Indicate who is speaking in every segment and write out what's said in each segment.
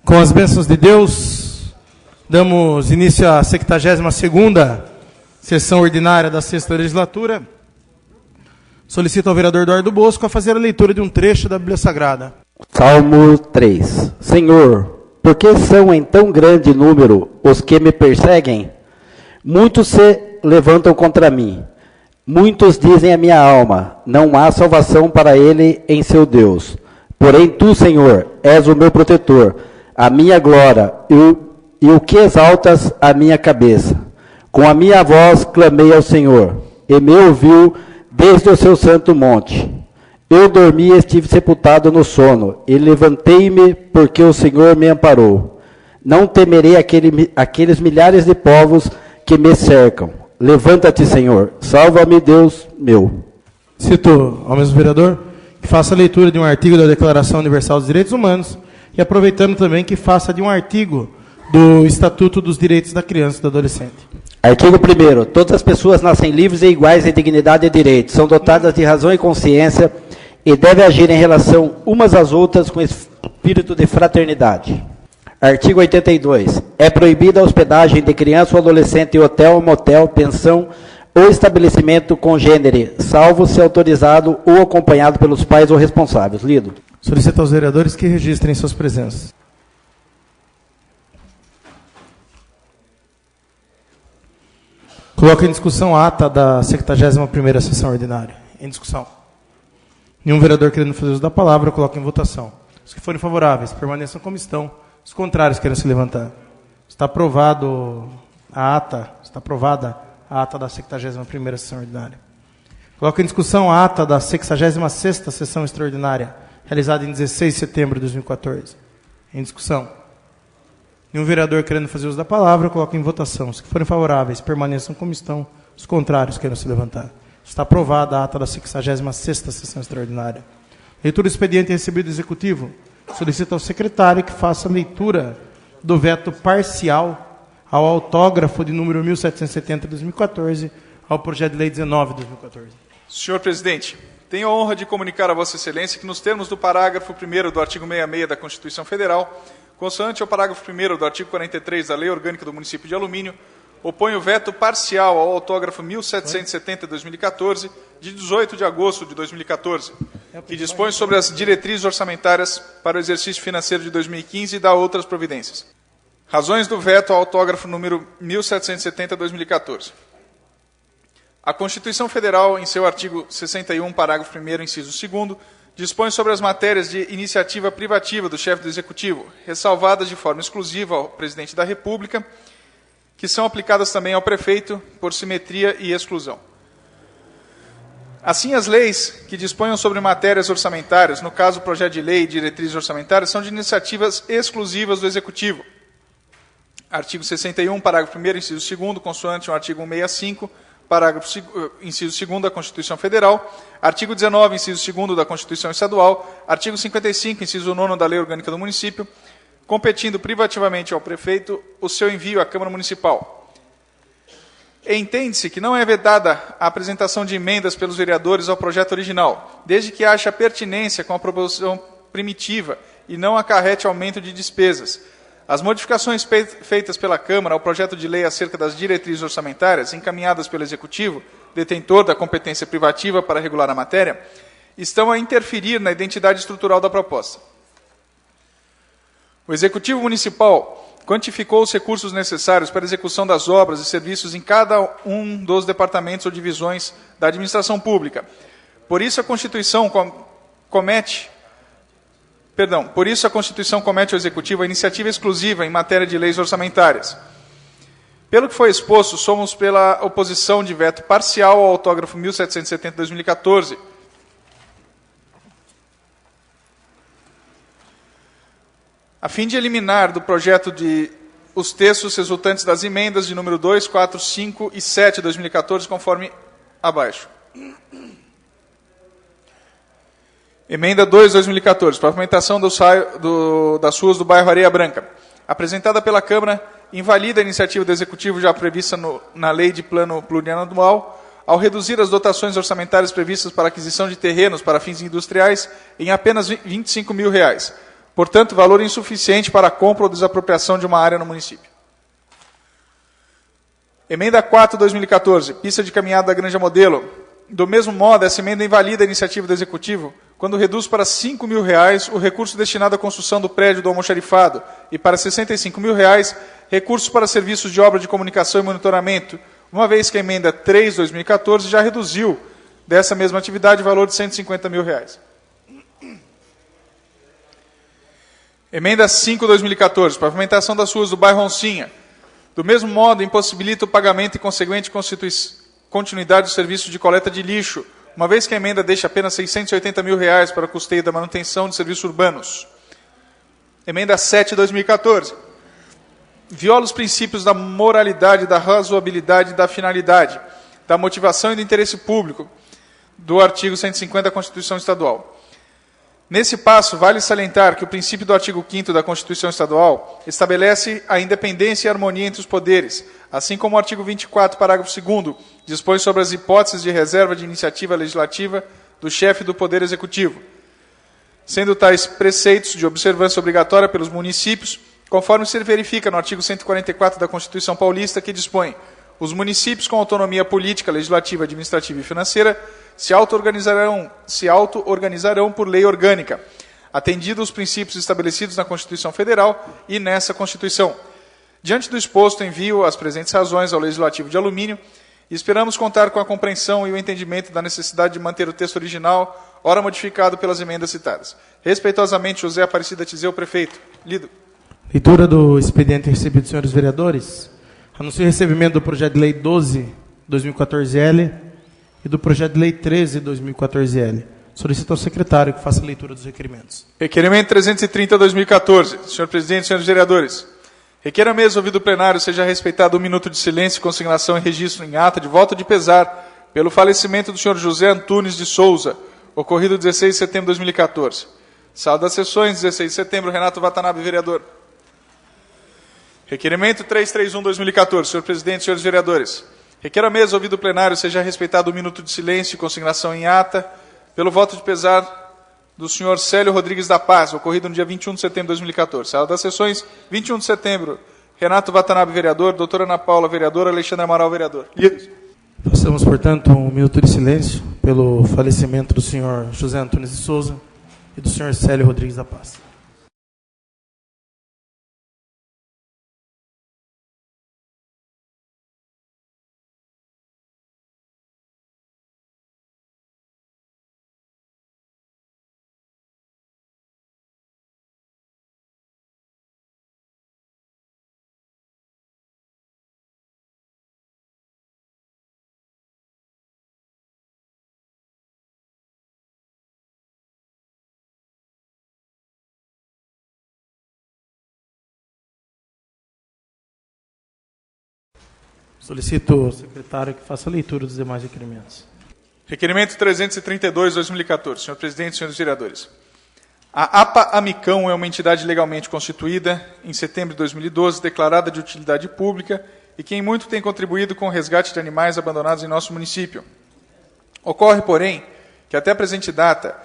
Speaker 1: Com as bênçãos de Deus, damos início à 72ª sessão ordinária da 6ª legislatura. Solicito ao vereador Eduardo Bosco a fazer a leitura de um trecho da Bíblia Sagrada.
Speaker 2: Salmo 3. Senhor, por que são em tão grande número os que me perseguem? Muitos se levantam contra mim. Muitos dizem a minha alma, não há salvação para ele em seu Deus. Porém tu, Senhor, és o meu protetor, a minha glória e o que exaltas a minha cabeça. Com a minha voz clamei ao Senhor, e me ouviu desde o seu santo monte. Eu dormi e estive sepultado no sono, e levantei-me porque o Senhor me amparou. Não temerei aqueles milhares de povos que me cercam. Levanta-te, Senhor, salva-me, Deus meu.
Speaker 1: Cito ao mesmo vereador que faça a leitura de um artigo da Declaração Universal dos Direitos Humanos e aproveitando também que faça de um artigo do Estatuto dos Direitos da Criança e do Adolescente.
Speaker 2: Artigo 1º. Todas as pessoas nascem livres e iguais em dignidade e direitos, são dotadas de razão e consciência e devem agir em relação umas às outras com espírito de fraternidade. Artigo 82. É proibida a hospedagem de criança ou adolescente em hotel, motel, pensão ou estabelecimento congênere, salvo se autorizado ou acompanhado pelos pais ou responsáveis. Lido.
Speaker 1: Solicito aos vereadores que registrem suas presenças. Coloco em discussão a ata da 71ª sessão ordinária. Em discussão. Nenhum vereador querendo fazer uso da palavra, coloco em votação. Os que forem favoráveis, permaneçam como estão. Os contrários querem se levantar. Está aprovada a ata da 71ª sessão ordinária. Coloco em discussão a ata da 66ª sessão extraordinária, realizada em 16 de setembro de 2014. Em discussão. Nenhum vereador querendo fazer uso da palavra, coloco em votação. Os que forem favoráveis, permaneçam como estão. Os contrários querem se levantar. Está aprovada a ata da 66ª sessão extraordinária. Leitura do expediente recebido do Executivo. Solicito ao secretário que faça a leitura do veto parcial ao autógrafo de número 1770 de 2014 ao projeto de lei 19 de 2014.
Speaker 3: Senhor presidente, tenho a honra de comunicar a Vossa Excelência que, nos termos do parágrafo 1º do artigo 66 da Constituição Federal, consoante ao parágrafo 1º do artigo 43 da Lei Orgânica do Município de Alumínio, oponho o veto parcial ao autógrafo 1770 de 2014, de 18 de agosto de 2014, que dispõe sobre as diretrizes orçamentárias para o exercício financeiro de 2015 e dá outras providências. Razões do veto ao autógrafo número 1770 de 2014. A Constituição Federal, em seu artigo 61, parágrafo 1º, inciso 2º, dispõe sobre as matérias de iniciativa privativa do chefe do Executivo, ressalvadas de forma exclusiva ao Presidente da República, que são aplicadas também ao prefeito por simetria e exclusão. Assim, as leis que disponham sobre matérias orçamentárias, no caso o projeto de lei e diretrizes orçamentárias, são de iniciativas exclusivas do Executivo. Artigo 61, parágrafo 1º, inciso 2º, consoante o artigo 165, inciso 2º da Constituição Federal, artigo 19, inciso 2º da Constituição Estadual, artigo 55, inciso 9º da Lei Orgânica do Município, competindo privativamente ao prefeito o seu envio à Câmara Municipal. Entende-se que não é vedada a apresentação de emendas pelos vereadores ao projeto original, desde que haja pertinência com a proposição primitiva e não acarrete aumento de despesas. As modificações feitas pela Câmara ao projeto de lei acerca das diretrizes orçamentárias, encaminhadas pelo Executivo, detentor da competência privativa para regular a matéria, estão a interferir na identidade estrutural da proposta. O Executivo Municipal quantificou os recursos necessários para a execução das obras e serviços em cada um dos departamentos ou divisões da administração pública. Por isso a Constituição comete ao Executivo a iniciativa exclusiva em matéria de leis orçamentárias. Pelo que foi exposto, somos pela oposição de veto parcial ao autógrafo 1770 de 2014, a fim de eliminar do projeto os textos resultantes das emendas de número 2, 4, 5 e 7 de 2014, conforme abaixo. Emenda 2 de 2014, pavimentação das ruas do bairro Areia Branca. Apresentada pela Câmara, invalida a iniciativa do Executivo já prevista na Lei de Plano Plurianual, ao reduzir as dotações orçamentárias previstas para aquisição de terrenos para fins industriais em apenas R$ 25 mil, portanto, valor insuficiente para a compra ou desapropriação de uma área no município. Emenda 4, 2014, pista de caminhada da Granja Modelo. Do mesmo modo, essa emenda invalida a iniciativa do Executivo quando reduz para R$ 5.000 o recurso destinado à construção do prédio do almoxarifado e para R$ 65.000 recursos para serviços de obra de comunicação e monitoramento, uma vez que a emenda 3, 2014 já reduziu dessa mesma atividade o valor de R$ 150.000. Emenda 5, 2014, pavimentação das ruas do bairro Oncinha. Do mesmo modo, impossibilita o pagamento e consequente continuidade do serviço de coleta de lixo, uma vez que a emenda deixa apenas R$ 680.000 para o custeio da manutenção de serviços urbanos. Emenda 7, 2014. Viola os princípios da moralidade, da razoabilidade e da finalidade, da motivação e do interesse público do artigo 150 da Constituição Estadual. Nesse passo, vale salientar que o princípio do artigo 5º da Constituição Estadual estabelece a independência e harmonia entre os poderes, assim como o artigo 24, parágrafo 2º, dispõe sobre as hipóteses de reserva de iniciativa legislativa do chefe do Poder Executivo, sendo tais preceitos de observância obrigatória pelos municípios, conforme se verifica no artigo 144 da Constituição Paulista, que dispõe: os municípios com autonomia política, legislativa, administrativa e financeira se auto-organizarão por lei orgânica, atendidos os princípios estabelecidos na Constituição Federal e nessa Constituição. Diante do exposto, envio as presentes razões ao Legislativo de Alumínio e esperamos contar com a compreensão e o entendimento da necessidade de manter o texto original, ora modificado pelas emendas citadas. Respeitosamente, José Aparecida Tizeu, prefeito. Lido.
Speaker 1: Leitura do expediente recebido dos senhores vereadores. Anuncio o recebimento do projeto de lei 12/2014-L e do projeto de lei 13/2014-L. Solicito ao secretário que faça a leitura dos requerimentos.
Speaker 3: Requerimento 330/2014. Senhor presidente, senhores vereadores. Requer a mesa ouvido o plenário seja respeitado 1 minuto de silêncio e consignação e registro em ata de voto de pesar pelo falecimento do senhor José Antunes de Souza, ocorrido 16 de setembro de 2014. Sala das sessões, 16 de setembro, Renato Watanabe, vereador. Requerimento 331/2014. Senhor presidente, senhores vereadores. Requer a mesa ouvido o plenário seja respeitado 1 minuto de silêncio e consignação em ata pelo voto de pesar do senhor Célio Rodrigues da Paz, ocorrido no dia 21 de setembro de 2014. Sala das sessões, 21 de setembro, Renato Watanabe, vereador, doutora Ana Paula, vereador, Alexandre Amaral, vereador.
Speaker 1: Façamos, portanto, 1 minuto de silêncio pelo falecimento do senhor José Antunes de Souza e do senhor Célio Rodrigues da Paz. Solicito ao secretário que faça a leitura dos demais requerimentos.
Speaker 3: Requerimento 332/2014. Senhor presidente, senhores vereadores. A APA Amicão é uma entidade legalmente constituída em setembro de 2012, declarada de utilidade pública e que em muito tem contribuído com o resgate de animais abandonados em nosso município. Ocorre, porém, que até a presente data,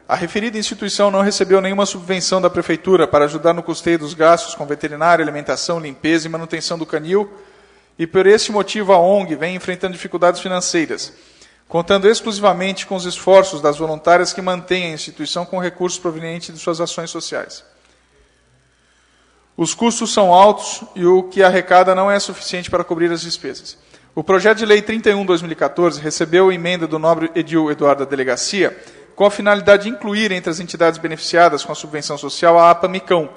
Speaker 3: a referida instituição não recebeu nenhuma subvenção da Prefeitura para ajudar no custeio dos gastos com veterinário, alimentação, limpeza e manutenção do canil, e por esse motivo a ONG vem enfrentando dificuldades financeiras, contando exclusivamente com os esforços das voluntárias que mantêm a instituição com recursos provenientes de suas ações sociais. Os custos são altos e o que arrecada não é suficiente para cobrir as despesas. O projeto de lei 31/2014 recebeu emenda do nobre edil Eduardo da Delegacia com a finalidade de incluir entre as entidades beneficiadas com a subvenção social a APA Micão,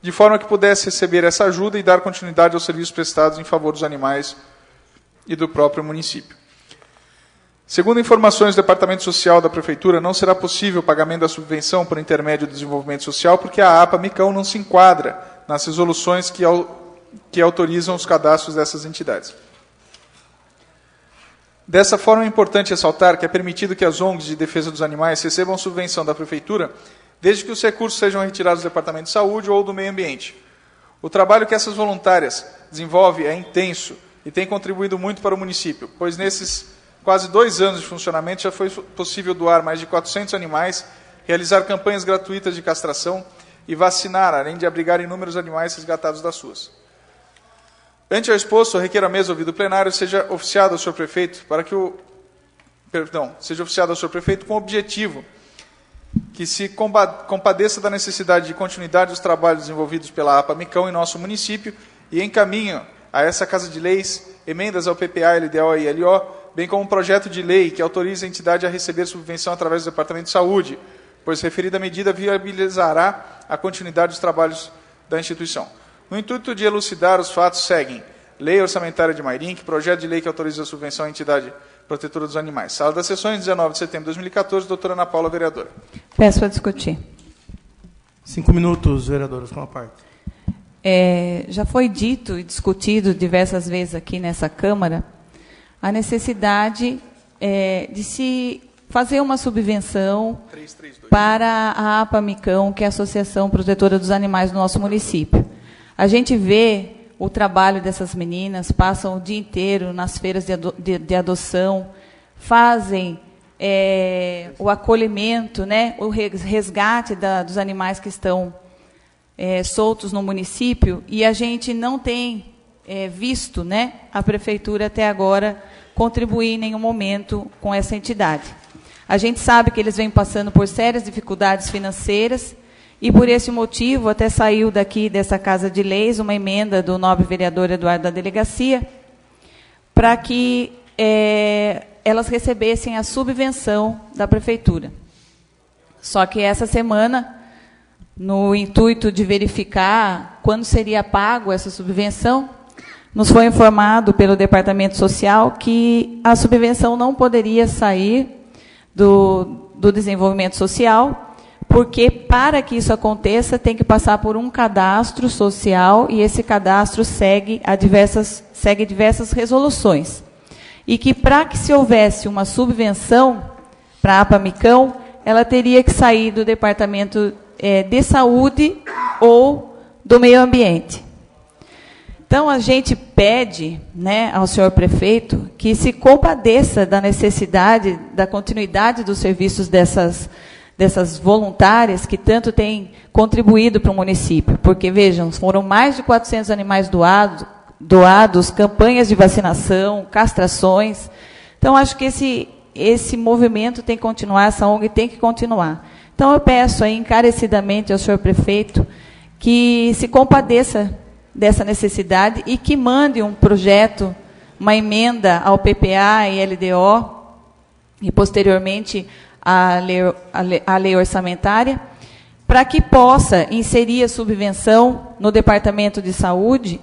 Speaker 3: de forma que pudesse receber essa ajuda e dar continuidade aos serviços prestados em favor dos animais e do próprio município. Segundo informações do Departamento Social da Prefeitura, não será possível o pagamento da subvenção por intermédio do desenvolvimento social, porque a APA Micão não se enquadra nas resoluções que autorizam os cadastros dessas entidades. Dessa forma, é importante ressaltar que é permitido que as ONGs de defesa dos animais recebam subvenção da Prefeitura, desde que os recursos sejam retirados do Departamento de Saúde ou do Meio Ambiente. O trabalho que essas voluntárias desenvolvem é intenso e tem contribuído muito para o município, pois nesses quase 2 anos de funcionamento já foi possível doar mais de 400 animais, realizar campanhas gratuitas de castração, e vacinar, além de abrigar inúmeros animais resgatados das suas. Ante ao exposto, requer a mesa ouvido o plenário seja oficiado ao senhor prefeito com o objetivo que se compadeça da necessidade de continuidade dos trabalhos desenvolvidos pela APA Micão em nosso município e encaminho a essa Casa de Leis emendas ao PPA, LDO e LO, bem como um projeto de lei que autoriza a entidade a receber subvenção através do Departamento de Saúde, pois referida medida viabilizará a continuidade dos trabalhos da instituição. No intuito de elucidar os fatos, seguem Lei Orçamentária de Mairinque, projeto de lei que autoriza a subvenção à entidade protetora dos animais. Sala das Sessões, 19 de setembro de 2014, doutora Ana Paula, vereadora.
Speaker 4: Peço para discutir.
Speaker 1: 5 minutos, vereadoras, com a parte.
Speaker 4: Já foi dito e discutido diversas vezes aqui nessa Câmara a necessidade de se fazer uma subvenção 332. Para a APA Micão, que é a Associação Protetora dos Animais do nosso município. A gente vê o trabalho dessas meninas, passam o dia inteiro nas feiras de adoção, fazem o acolhimento, né, o resgate dos animais que estão soltos no município, e a gente não tem visto, né, a prefeitura até agora contribuir em nenhum momento com essa entidade. A gente sabe que eles vêm passando por sérias dificuldades financeiras, e por esse motivo até saiu daqui dessa Casa de Leis uma emenda do nobre vereador Eduardo da Delegacia para que elas recebessem a subvenção da prefeitura. Só que essa semana, no intuito de verificar quando seria pago essa subvenção, nos foi informado pelo Departamento Social que a subvenção não poderia sair do Desenvolvimento Social, porque, para que isso aconteça, tem que passar por um cadastro social, e esse cadastro segue diversas resoluções. E que, para que se houvesse uma subvenção para a APA Micão, ela teria que sair do Departamento de Saúde ou do Meio Ambiente. Então, a gente pede, né, ao senhor prefeito que se compadeça da necessidade da continuidade dos serviços dessas voluntárias que tanto têm contribuído para o município. Porque, vejam, foram mais de 400 animais doados, campanhas de vacinação, castrações. Então, acho que esse movimento tem que continuar, essa ONG tem que continuar. Então, eu peço aí encarecidamente ao senhor prefeito que se compadeça dessa necessidade e que mande um projeto, uma emenda ao PPA e LDO, e, posteriormente, a lei orçamentária, para que possa inserir a subvenção no Departamento de Saúde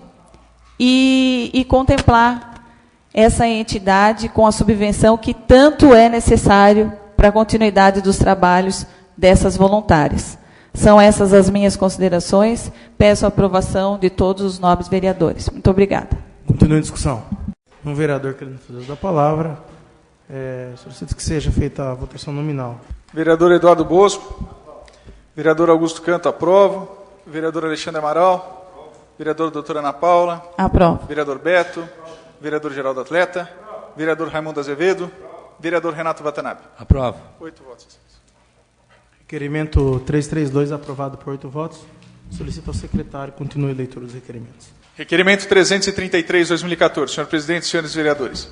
Speaker 4: e contemplar essa entidade com a subvenção que tanto é necessário para a continuidade dos trabalhos dessas voluntárias. São essas as minhas considerações. Peço a aprovação de todos os nobres vereadores. Muito obrigada.
Speaker 1: Continua a discussão. Um vereador querendo fazer uso da palavra. Solicito que seja feita a votação nominal.
Speaker 3: Vereador Eduardo Bosco. Vereador Augusto Canto, aprovo. Vereador Alexandre Amaral. Vereador doutora Ana Paula.
Speaker 4: Aprovo.
Speaker 3: Vereador Beto. Vereador Geraldo Atleta. Vereador Raimundo Azevedo. Vereador Renato Watanabe.
Speaker 5: Aprovo. 8 votos.
Speaker 1: Requerimento 332, aprovado por 8 votos. Solicito ao secretário que continue a leitura dos requerimentos.
Speaker 3: Requerimento 333, 2014. Senhor presidente, senhores vereadores.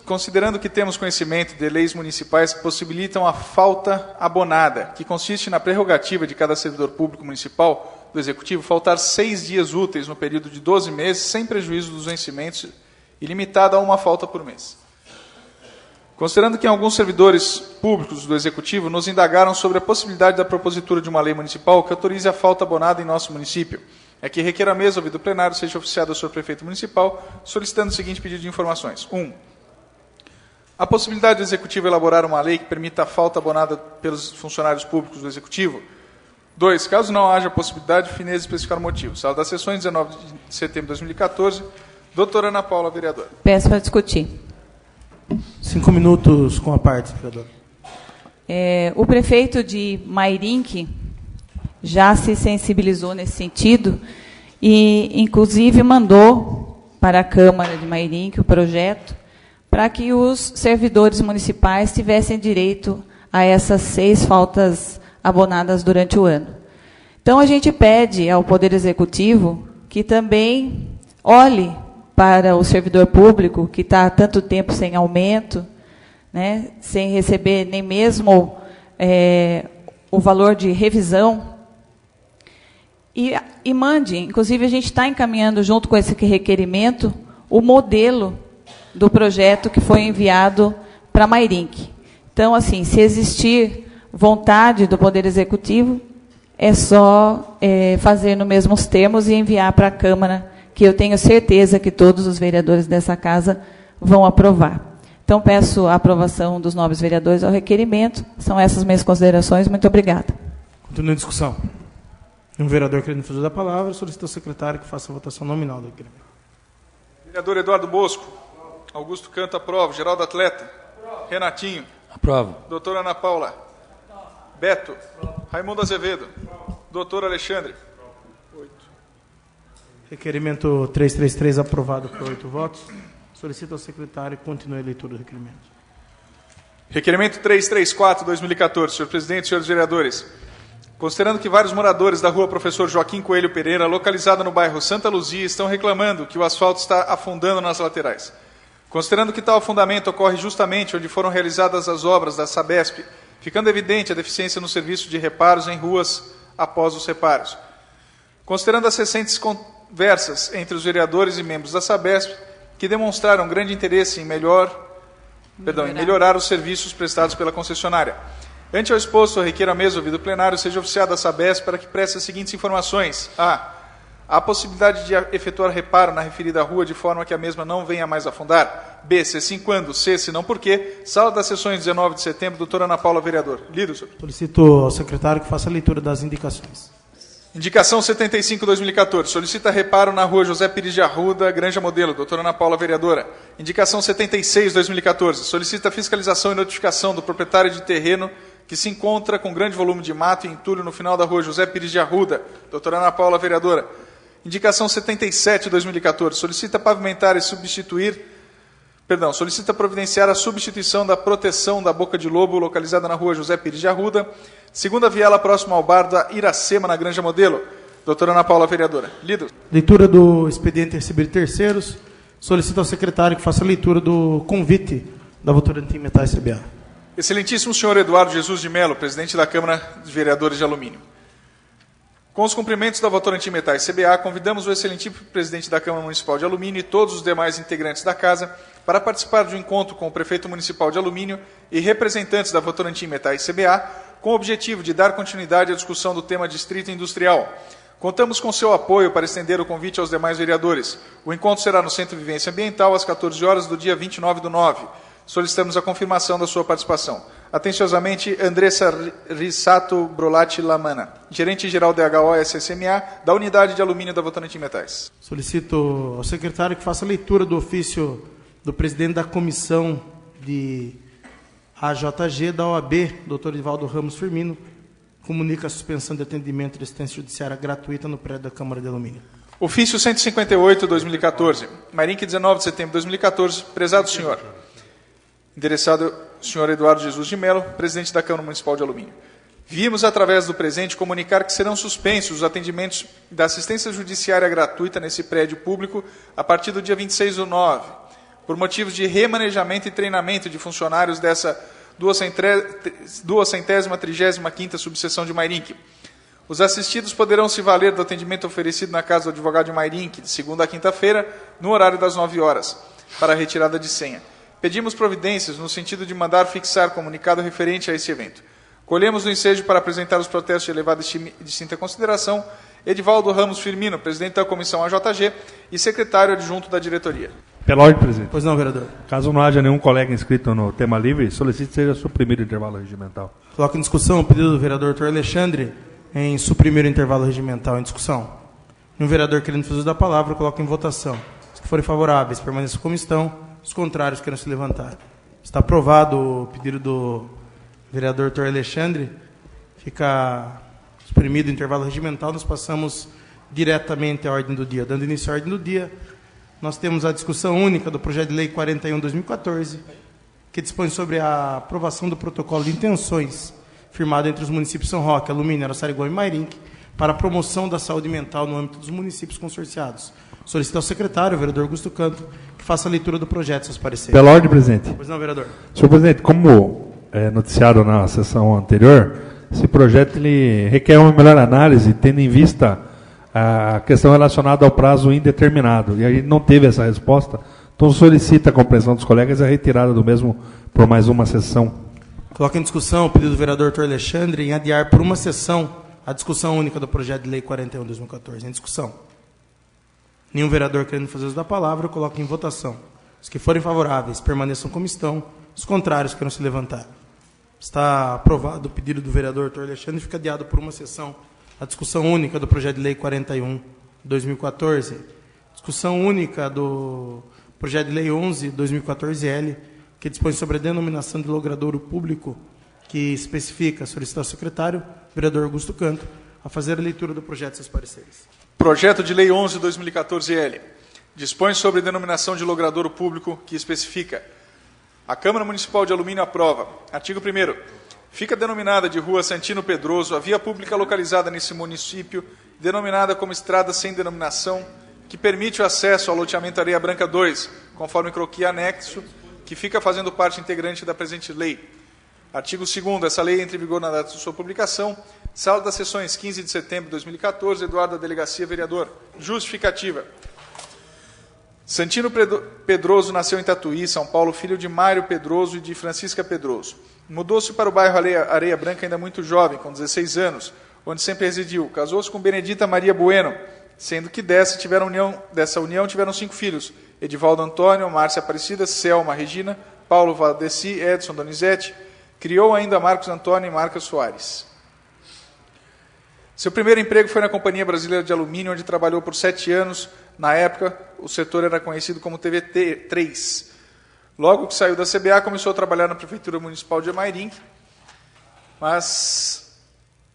Speaker 3: Considerando que temos conhecimento de leis municipais que possibilitam a falta abonada, que consiste na prerrogativa de cada servidor público municipal do Executivo faltar 6 dias úteis no período de 12 meses, sem prejuízo dos vencimentos e limitada a uma falta por mês. Considerando que alguns servidores públicos do Executivo nos indagaram sobre a possibilidade da propositura de uma lei municipal que autorize a falta abonada em nosso município, é que requer a mesa, ouvido o plenário, seja oficiado ao senhor prefeito municipal, solicitando o seguinte pedido de informações. 1. A possibilidade do Executivo elaborar uma lei que permita a falta abonada pelos funcionários públicos do Executivo. 2. Caso não haja possibilidade, fineza especificar o motivo. Sala das Sessões, 19 de setembro de 2014. Doutora Ana Paula, vereadora.
Speaker 4: Peço para discutir.
Speaker 1: 5 minutos com a parte, vereadora.
Speaker 4: O prefeito de Mairinque já se sensibilizou nesse sentido e, inclusive, mandou para a Câmara de Mairinque o projeto para que os servidores municipais tivessem direito a essas 6 faltas abonadas durante o ano. Então, a gente pede ao Poder Executivo que também olhe para o servidor público, que está há tanto tempo sem aumento, né, sem receber nem mesmo o valor de revisão, e mande, inclusive a gente está encaminhando junto com esse requerimento, o modelo do projeto que foi enviado para a Mairink. Então, assim, se existir vontade do Poder Executivo, é só fazer nos mesmos termos e enviar para a Câmara, que eu tenho certeza que todos os vereadores dessa casa vão aprovar. Então, peço a aprovação dos nobres vereadores ao requerimento. São essas minhas considerações. Muito obrigada.
Speaker 1: Continua a discussão. Um vereador querendo fazer a palavra, solicita ao secretário que faça a votação nominal do requerimento.
Speaker 3: Vereador Eduardo Bosco. Augusto Canto, aprova. Geraldo Atleta. Renatinho.
Speaker 5: Aprovo.
Speaker 3: Doutora Ana Paula. Beto. Raimundo Azevedo. Doutor Alexandre. 8.
Speaker 1: Requerimento 333 aprovado por 8 votos. Solicito ao secretário que continue a leitura do requerimento.
Speaker 3: Requerimento 334/2014. Senhor presidente, senhores vereadores. Considerando que vários moradores da rua Professor Joaquim Coelho Pereira, localizada no bairro Santa Luzia, estão reclamando que o asfalto está afundando nas laterais. Considerando que tal afundamento ocorre justamente onde foram realizadas as obras da Sabesp, ficando evidente a deficiência no serviço de reparos em ruas após os reparos. Considerando as recentes conversas entre os vereadores e membros da Sabesp, que demonstraram grande interesse em melhorar os serviços prestados pela concessionária. Ante ao exposto, requeiro à mesa ouvido plenário seja oficiado a Sabesp para que preste as seguintes informações. A. Há possibilidade de efetuar reparo na referida rua de forma que a mesma não venha mais afundar? B. Se sim, quando? C. Se não, por quê? Sala das sessões, 19 de setembro, doutora Ana Paula, vereador. Lido, senhor.
Speaker 1: Solicito ao secretário que faça a leitura das indicações.
Speaker 3: Indicação 75/2014. Solicita reparo na rua José Pires de Arruda, Granja Modelo. Doutora Ana Paula, vereadora. Indicação 76/2014. Solicita fiscalização e notificação do proprietário de terreno que se encontra com grande volume de mato e entulho no final da rua José Pires de Arruda. Doutora Ana Paula, vereadora. Indicação 77/2014. Solicita pavimentar e solicita providenciar a substituição da proteção da Boca de Lobo, localizada na rua José Pires de Arruda, segunda viela próxima ao bar da Iracema, na Granja Modelo. Doutora Ana Paula, vereadora. Lido.
Speaker 1: Leitura do expediente recebido de terceiros. Solicito ao secretário que faça a leitura do convite da Votorantim Metais CBA.
Speaker 3: Excelentíssimo senhor Eduardo Jesus de Mello, presidente da Câmara de Vereadores de Alumínio. Com os cumprimentos da Votorantim Metais CBA, convidamos o excelentíssimo presidente da Câmara Municipal de Alumínio e todos os demais integrantes da casa para participar de um encontro com o prefeito municipal de Alumínio e representantes da Votorantim Metais CBA, com o objetivo de dar continuidade à discussão do tema Distrito Industrial. Contamos com seu apoio para estender o convite aos demais vereadores. O encontro será no Centro Vivência Ambiental, às 14 horas do dia 29/9. Solicitamos a confirmação da sua participação. Atenciosamente, Andressa Rissato Brolatti Lamana, gerente-geral DHO SSMA, da Unidade de Alumínio da Votorantim Metais.
Speaker 1: Solicito ao secretário que faça a leitura do ofício do presidente da comissão de AJG da OAB, doutor Ivaldo Ramos Firmino, comunica a suspensão de atendimento de assistência judiciária gratuita no prédio da Câmara de Alumínio.
Speaker 3: Ofício 158/2014, Mairink, 19 de setembro de 2014, prezado senhor. Endereçado senhor Eduardo Jesus de Mello, presidente da Câmara Municipal de Alumínio. Vimos, através do presente, comunicar que serão suspensos os atendimentos da assistência judiciária gratuita nesse prédio público a partir do dia 26/9, por motivos de remanejamento e treinamento de funcionários dessa 235ª subseção de Mairink. Os assistidos poderão se valer do atendimento oferecido na casa do advogado de Mairink, de segunda a quinta-feira, no horário das 9 horas, para a retirada de senha. Pedimos providências no sentido de mandar fixar comunicado referente a esse evento. Colhemos o ensejo para apresentar os protestos de elevada e distinta consideração, Edivaldo Ramos Firmino, presidente da comissão AJG e secretário adjunto da diretoria.
Speaker 5: Pela ordem, presidente.
Speaker 1: Pois não, vereador.
Speaker 5: Caso não haja nenhum colega inscrito no tema livre, solicito que seja suprimido o intervalo regimental.
Speaker 1: Coloco em discussão o pedido do vereador Dr. Alexandre em suprimir o intervalo regimental em discussão. Um vereador querendo fazer uso da palavra, coloco em votação. Os que forem favoráveis, permaneçam como estão. Os contrários queiram se levantar. Está aprovado o pedido do vereador Dr. Alexandre. Fica suprimido o intervalo regimental. Nós passamos diretamente à ordem do dia. Dando início à ordem do dia, nós temos a discussão única do projeto de lei 41/2014, que dispõe sobre a aprovação do protocolo de intenções firmado entre os municípios de São Roque, Alumínio, Araçariguama e Mairink, para a promoção da saúde mental no âmbito dos municípios consorciados. Solicito ao secretário, o vereador Augusto Canto, que faça a leitura do projeto, seus pareceres.
Speaker 5: Pela ordem, presidente.
Speaker 1: Pois não, vereador.
Speaker 5: Senhor presidente, como noticiado na sessão anterior, esse projeto ele requer uma melhor análise, tendo em vista a questão relacionada ao prazo indeterminado. E aí não teve essa resposta, então solicita a compreensão dos colegas e a retirada do mesmo por mais uma sessão.
Speaker 1: Coloca em discussão o pedido do vereador Arthur Alexandre em adiar por uma sessão a discussão única do projeto de lei 41/2014. Em discussão. Nenhum vereador querendo fazer uso da palavra, coloca em votação. Os que forem favoráveis permaneçam como estão, os contrários queiram se levantar. Está aprovado o pedido do vereador Arthur Alexandre e fica adiado por uma sessão a discussão única do projeto de lei 41/2014. Discussão única do projeto de lei 11/2014-L, que dispõe sobre a denominação de logradouro público, que especifica, solicitar ao secretário, vereador Augusto Canto, a fazer a leitura do projeto e seus pareceres.
Speaker 3: Projeto de lei 11/2014-L. Dispõe sobre denominação de logradouro público, que especifica. A Câmara Municipal de Alumínio aprova. Artigo 1º. Fica denominada de Rua Santino Pedroso a via pública localizada nesse município, denominada como estrada sem denominação, que permite o acesso ao loteamento Areia Branca 2, conforme croquis anexo, que fica fazendo parte integrante da presente lei. Artigo 2º. Essa lei entra em vigor na data de sua publicação. Sala das sessões, 15 de setembro de 2014. Eduardo da Delegacia, vereador. Justificativa. Santino Pedroso nasceu em Tatuí, São Paulo, filho de Mário Pedroso e de Francisca Pedroso. Mudou-se para o bairro Areia Branca ainda muito jovem, com 16 anos, onde sempre residiu. Casou-se com Benedita Maria Bueno, sendo que dessa união tiveram 5 filhos: Edivaldo Antônio, Márcia Aparecida, Selma Regina, Paulo Valdeci, Edson Donizete. Criou ainda Marcos Antônio e Marcos Soares. Seu primeiro emprego foi na Companhia Brasileira de Alumínio, onde trabalhou por 7 anos. Na época, o setor era conhecido como TV3. Logo que saiu da CBA, começou a trabalhar na Prefeitura Municipal de Amairim, mas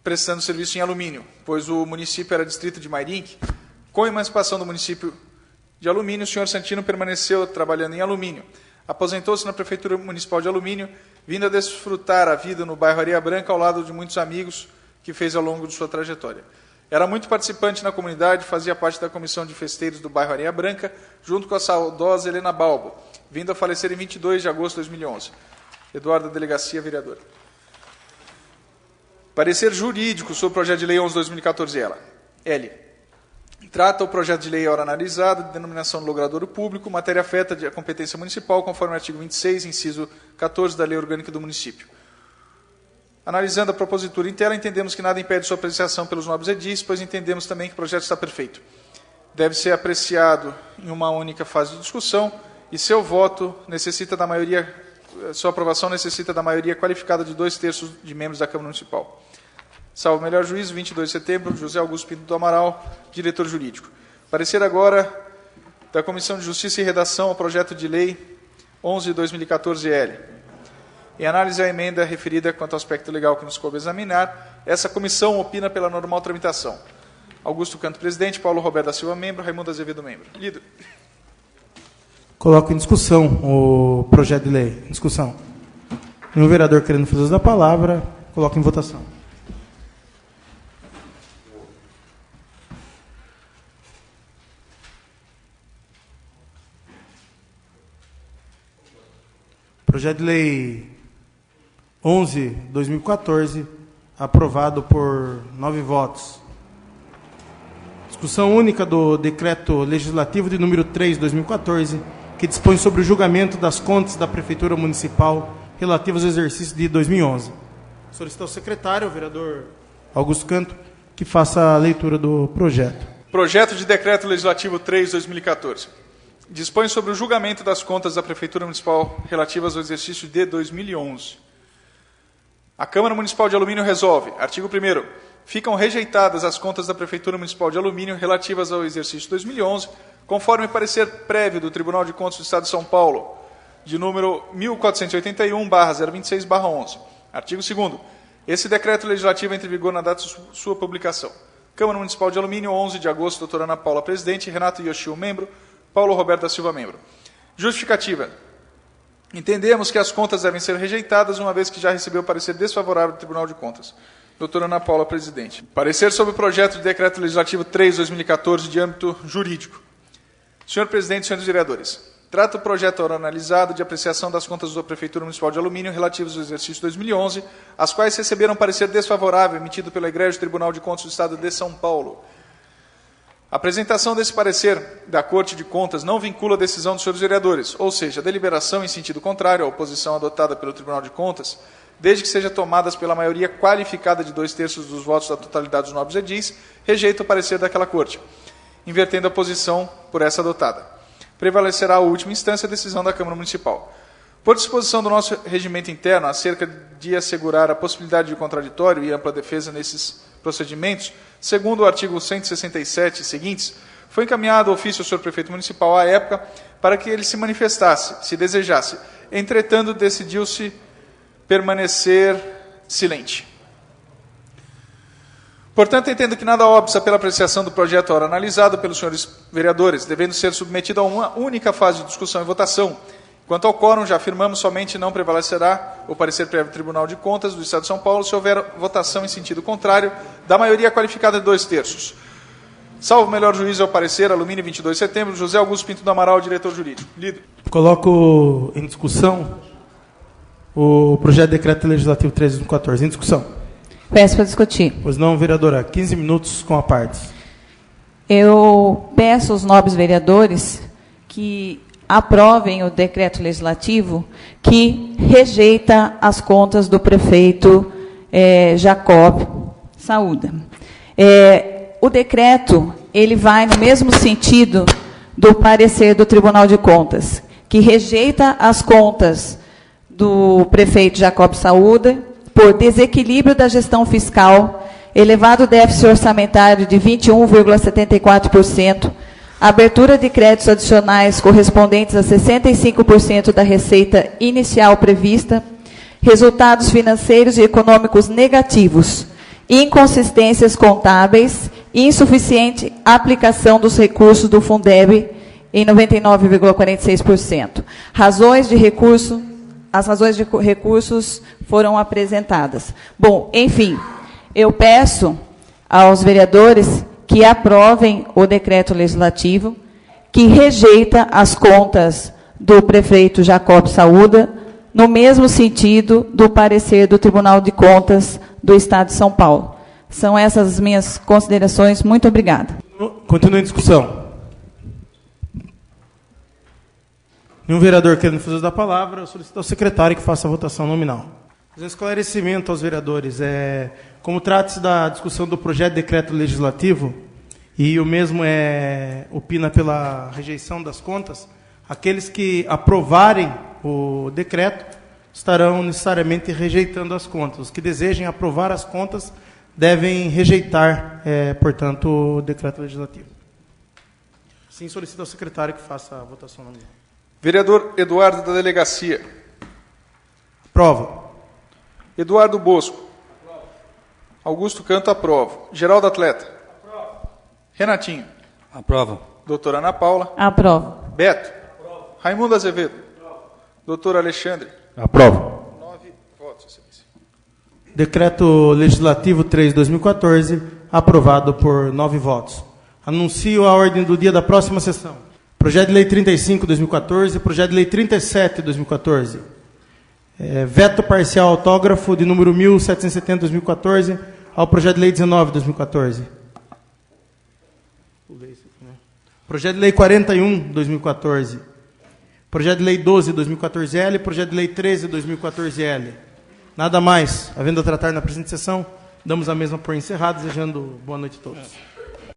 Speaker 3: prestando serviço em alumínio, pois o município era distrito de Mairim. Com a emancipação do município de Alumínio, o senhor Santino permaneceu trabalhando em alumínio. Aposentou-se na Prefeitura Municipal de Alumínio, vindo a desfrutar a vida no bairro Areia Branca, ao lado de muitos amigos que fez ao longo de sua trajetória. Era muito participante na comunidade, fazia parte da comissão de festeiros do bairro Areia Branca, junto com a saudosa Helena Balbo, vindo a falecer em 22 de agosto de 2011. Eduardo da Delegacia, vereador. Parecer jurídico sobre o projeto de lei 11/2014-L. Trata o projeto de lei a hora analisado, de denominação de logradouro público, matéria afeta de competência municipal, conforme o artigo 26, inciso 14 da Lei Orgânica do Município. Analisando a propositura inteira, entendemos que nada impede sua apreciação pelos nobres edis, pois entendemos também que o projeto está perfeito. Deve ser apreciado em uma única fase de discussão e seu voto necessita da maioria, sua aprovação necessita da maioria qualificada de 2/3 de membros da Câmara Municipal. Salvo melhor juízo, 22 de setembro, José Augusto Pinto do Amaral, diretor jurídico. Parecer agora da Comissão de Justiça e Redação ao projeto de lei 11/2014-L. Em análise à emenda referida quanto ao aspecto legal que nos coube examinar, essa comissão opina pela normal tramitação. Augusto Canto, presidente. Paulo Roberto da Silva, membro. Raimundo Azevedo, membro. Lido.
Speaker 1: Coloco em discussão o projeto de lei. Em discussão. Nenhum vereador querendo fazer uso da palavra, coloco em votação. Projeto de lei 11/2014, aprovado por 9 votos. Discussão única do Decreto Legislativo de número 3/2014, que dispõe sobre o julgamento das contas da Prefeitura Municipal relativas ao exercício de 2011. Solicito ao secretário, o vereador Augusto Canto, que faça a leitura do projeto.
Speaker 3: Projeto de Decreto Legislativo 3/2014. Dispõe sobre o julgamento das contas da Prefeitura Municipal relativas ao exercício de 2011. A Câmara Municipal de Alumínio resolve. Artigo 1º. Ficam rejeitadas as contas da Prefeitura Municipal de Alumínio relativas ao exercício 2011, conforme parecer prévio do Tribunal de Contas do Estado de São Paulo, de número 1481/026/11. Artigo 2º. Esse decreto legislativo entra em vigor na data de sua publicação. Câmara Municipal de Alumínio, 11 de agosto, doutora Ana Paula, presidente, Renato Yoshio, membro, Paulo Roberto da Silva, membro. Justificativa. Entendemos que as contas devem ser rejeitadas, uma vez que já recebeu parecer desfavorável do Tribunal de Contas. Doutora Ana Paula, presidente. Parecer sobre o projeto de decreto legislativo 3/2014 de âmbito jurídico. Senhor presidente, senhores vereadores, trata o projeto ora analisado de apreciação das contas da Prefeitura Municipal de Alumínio relativos ao exercício 2011, as quais receberam parecer desfavorável emitido pelo Egrégio Tribunal de Contas do Estado de São Paulo. A apresentação desse parecer da Corte de Contas não vincula a decisão dos senhores vereadores, ou seja, a deliberação em sentido contrário à oposição adotada pelo Tribunal de Contas, desde que sejam tomadas pela maioria qualificada de 2/3 dos votos da totalidade dos nobres edis, rejeita o parecer daquela Corte, invertendo a posição por essa adotada. Prevalecerá a última instância a decisão da Câmara Municipal. Por disposição do nosso regimento interno, acerca de assegurar a possibilidade de contraditório e ampla defesa nesses procedimentos, segundo o artigo 167 e seguintes, foi encaminhado ofício ao senhor prefeito municipal à época para que ele se manifestasse, se desejasse. Entretanto, decidiu-se permanecer silente. Portanto, entendo que nada óbvio pela apreciação do projeto ora analisado pelos senhores vereadores, devendo ser submetido a uma única fase de discussão e votação. Quanto ao quórum, já afirmamos, somente não prevalecerá o parecer prévio do Tribunal de Contas do Estado de São Paulo se houver votação em sentido contrário da maioria qualificada de 2/3. Salvo melhor juízo ao parecer, Alumínio, 22 de setembro, José Augusto Pinto do Amaral, diretor jurídico. Lido.
Speaker 1: Coloco em discussão o projeto de decreto legislativo 3/2014. Em discussão.
Speaker 4: Peço para discutir.
Speaker 1: Pois não, vereadora. 15 minutos com a parte.
Speaker 4: Eu peço aos nobres vereadores que aprovem o decreto legislativo que rejeita as contas do prefeito Jacob Saúda. O decreto ele vai no mesmo sentido do parecer do Tribunal de Contas, que rejeita as contas do prefeito Jacob Saúda por desequilíbrio da gestão fiscal, elevado déficit orçamentário de 21,74%, abertura de créditos adicionais correspondentes a 65% da receita inicial prevista, resultados financeiros e econômicos negativos, inconsistências contábeis e insuficiente aplicação dos recursos do Fundeb em 99,46%. As razões de recursos foram apresentadas. Bom, enfim, eu peço aos vereadores que aprovem o decreto legislativo que rejeita as contas do prefeito Jacob Saúda, no mesmo sentido do parecer do Tribunal de Contas do Estado de São Paulo. São essas as minhas considerações. Muito obrigada.
Speaker 1: Continua em discussão. Nenhum vereador querendo fazer uso da palavra, eu solicito ao secretário que faça a votação nominal. Um esclarecimento aos vereadores. Como trata-se da discussão do projeto de decreto legislativo, e o mesmo opina pela rejeição das contas, aqueles que aprovarem o decreto estarão necessariamente rejeitando as contas. Os que desejem aprovar as contas devem rejeitar, portanto, o decreto legislativo. Sim, solicito ao secretário que faça a votação nominal.
Speaker 3: Vereador Eduardo da Delegacia.
Speaker 1: Aprova.
Speaker 3: Eduardo Bosco. Aprova. Augusto Canto, aprova. Geraldo Atleta. Aprova. Renatinho.
Speaker 6: Aprova.
Speaker 3: Doutora Ana Paula.
Speaker 4: Aprova.
Speaker 3: Beto. Aprova. Raimundo Azevedo. Aprova. Doutor Alexandre.
Speaker 5: Aprova.
Speaker 3: 9 votos, excelência.
Speaker 1: Decreto legislativo 3/2014, aprovado por 9 votos. Anuncio a ordem do dia da próxima sessão. Projeto de Lei 35/2014, Projeto de Lei 37/2014. Veto parcial autógrafo de número 1770/2014 ao Projeto de Lei 19/2014. Projeto de Lei 41/2014. Projeto de Lei 12/2014L, Projeto de Lei 13/2014L. Nada mais. Havendo a tratar na presente sessão, damos a mesma por encerrada, desejando boa noite a todos.